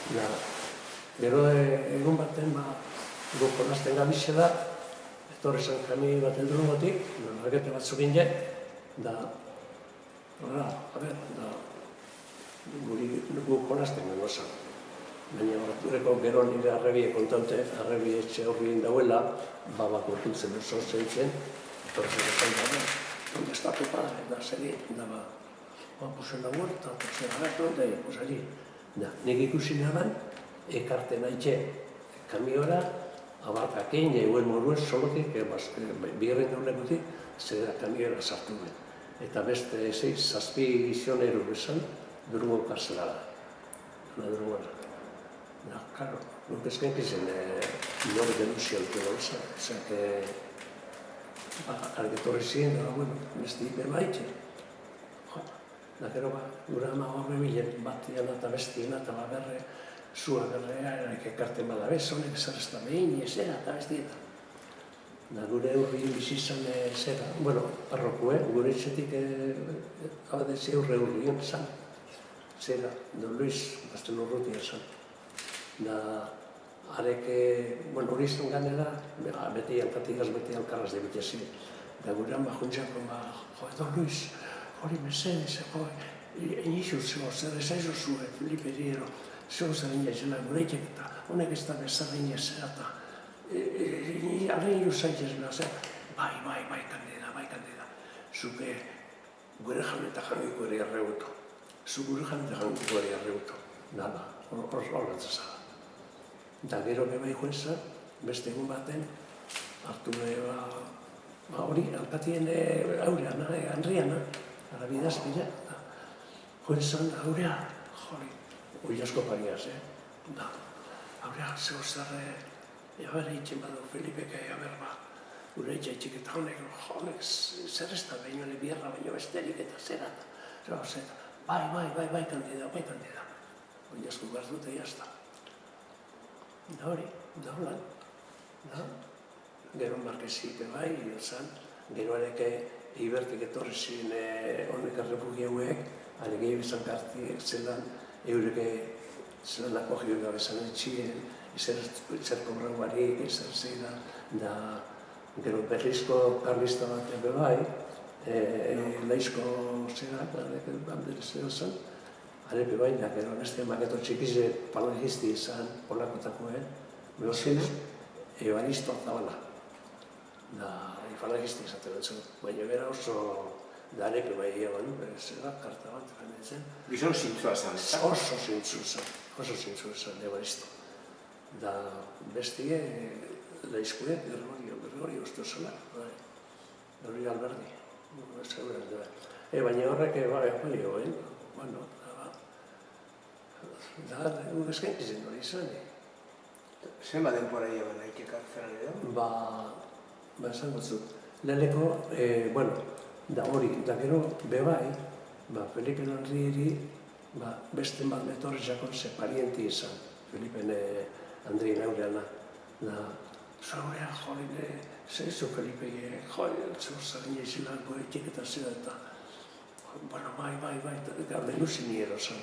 Gero egun baten, guk jolasten gabixe da, etorri zen kami bat eldurungotik, rakete bat zukin je, da, guk jolasten gero zan. Baina horretureko gero nire arrebie kontante, arrebie etxe horri egin dauela, babak urtuntzen oso zeitzen, etorri zen esan da, ¿dónde está tu padre? Da, segi, da, pues en la huerta, pues en la huerta, pues allí. Da, nik ikusi nahan, ekarten haitxe kamiora, abarkakein, jaiguen moruez, solotik, bigarren daunekutik, zera kamiora sartu duen. Eta beste, zazpi gizionero bezan, Durungo karzela da. Durungona. Da, karo, nuk ezken kizen, nire denunzio dut edo bezan. Osea, argetorri ziren, da, bueno, beste hiper baitxe. Da, gero, gure ama horre bilen, batiana eta bestiena, eta berre, zua berrea, ekarten badabez, honek zer ez da behin, ezera, eta bestieta. Da, gure horri bizizan zera, bueno, parroku, gure etxetik abadezi horre horri zan. Zera, Don Luis, Bastel Urrutia zan. Da, areke, bueno, hori izan ganera, beti alkatigaz, beti alkarraz de bitezi. Da, gure ama juntzako, Don Luis, hori mesedez, inizu zego, zer ezaizu zure, Felipe Riero, zego zer iniazela, gure eitek eta honek ez da bezar iniazela eta arrein ju zaitezela, zer, bai, kandida, zuke gure janeta jangiko ere arreutu, zu gure janeta jangiko ere arreutu, nada, horretza zara. Da gero bebai joen zen, beste egun baten, hartu hori, alkatien aureana, Andriana, arabidaz bila, joen zen, aurea, hori asko pariaz, da, aurea, zego zarre, jabera itxen badu, Felipeke, jabera, gure itxaitxik eta honek, zer ez da behin bierra, baino besterik eta zera, bai, kandida, hori asko gaz dute jazta. Da hori, da holan, gero markezik bai, gero areke Ibertik etorri ziren honek errefugiauek, alegei bezan karti zelan, eureke zelan akogio gabe zan etxien, ezer kobrau barik, ezer zeidan, da gero berrizko karlista bat ebe bai, laizko zera, banderez edo zen, arepe bai, da gero beste maketo txikize palangisti izan polakotakoen, behozien, Evaristo Zabala. Da, falangisti izaten dut, baina bera oso dareke bai egon, zera, karta bat, zen. Gizon zintzua zan, ez da? Oso zintzua zan, Evaristo. Da, bestie, laizkuek, Gregorio Ostosala, Gregorio Alberdi, baina horrek, bai, bueno, da, ezken izan hori izan, Zenba denpora egon nahikek hartzen edo? Esan gotzut. Leheneko, bueno, da hori, da gero, bebai, Felipe Landrieri, beste bat metorri jakon ze parienti izan, Felipen Andrien aureana. Da, zaurea, joline, zeizu Felipe, zuzagin eizilan goetik eta zera eta, bueno, bai, eta menuzin nire zan.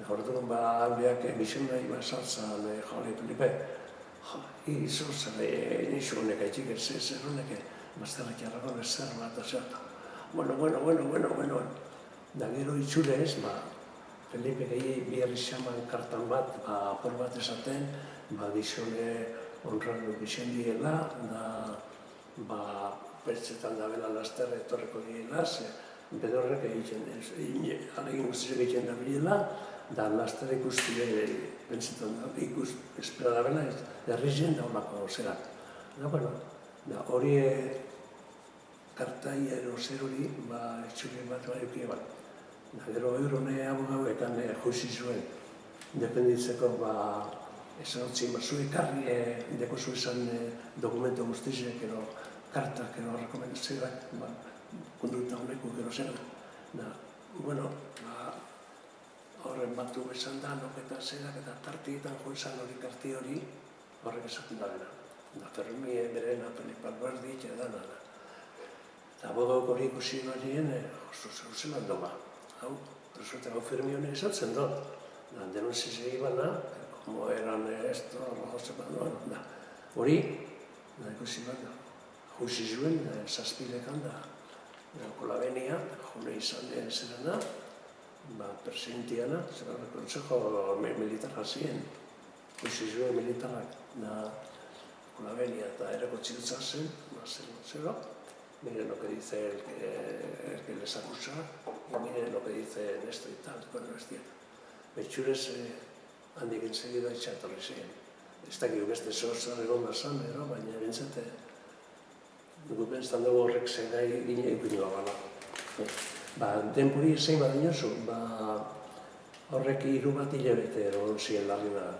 Horretuko albeak emisen nahi saltzan, jole, Felipe, zuzare, nizu honek haitxik zer honek, bazterrak jarragon ezer bat, bueno. Da gero itxulez, Felipe gehi biherri xaman kartan bat, apor bat esaten, gizone honradu gizien diela, da pertsetan da bela laster etorreko diela, bedorrek alegin guztiak egiten da bilela, da laster ikusti pentsetan da, espera da bela, herrizien da honako zerak. Da, bueno, hori kartai ero zer hori, etxurien bat eukie bat. Da, gero eurone abogauekan juizi zuen, dependitzeko, esan hotzi, zu ekarri deko zu esan dokumento guztizek, ero kartak, ero rekomendazioak, konduta honeko gero zer. Da, bueno, horren batu esan da, noketa zerak eta tartietan jo esan hori karti hori, horrek esaten da dena. Da, Fermi, Berena, Felipe Alberdi, etxedan, eta abogauk hori ikusi barien, zuzela ondo ba. Hau, Fermi honek esatzen dut. Denunziz egi bana, como eran esto, Jose Manuel, hori, ikusi bat, jauzi zuen, zazpilekan da, Kolabenia, jone izan den zerena, presidentiana, Consejo Militarra ziren, jauzi zuen militarrak, Kolabenia eta erakutsi dutza zen, zero, miren lo que dice el que les acusa, y miren lo que dice esto y tal, bueno, ez dira. Betxurez, handik enseguida etxatorri ziren. Ez dakik beste zozer egon bazan, baina bintzate, dugu benztan dugu horrek zegai gine ikuinua bala. Denpuri zein bat dinozu, horrek 3 bat hilabete egon ziren larri nara.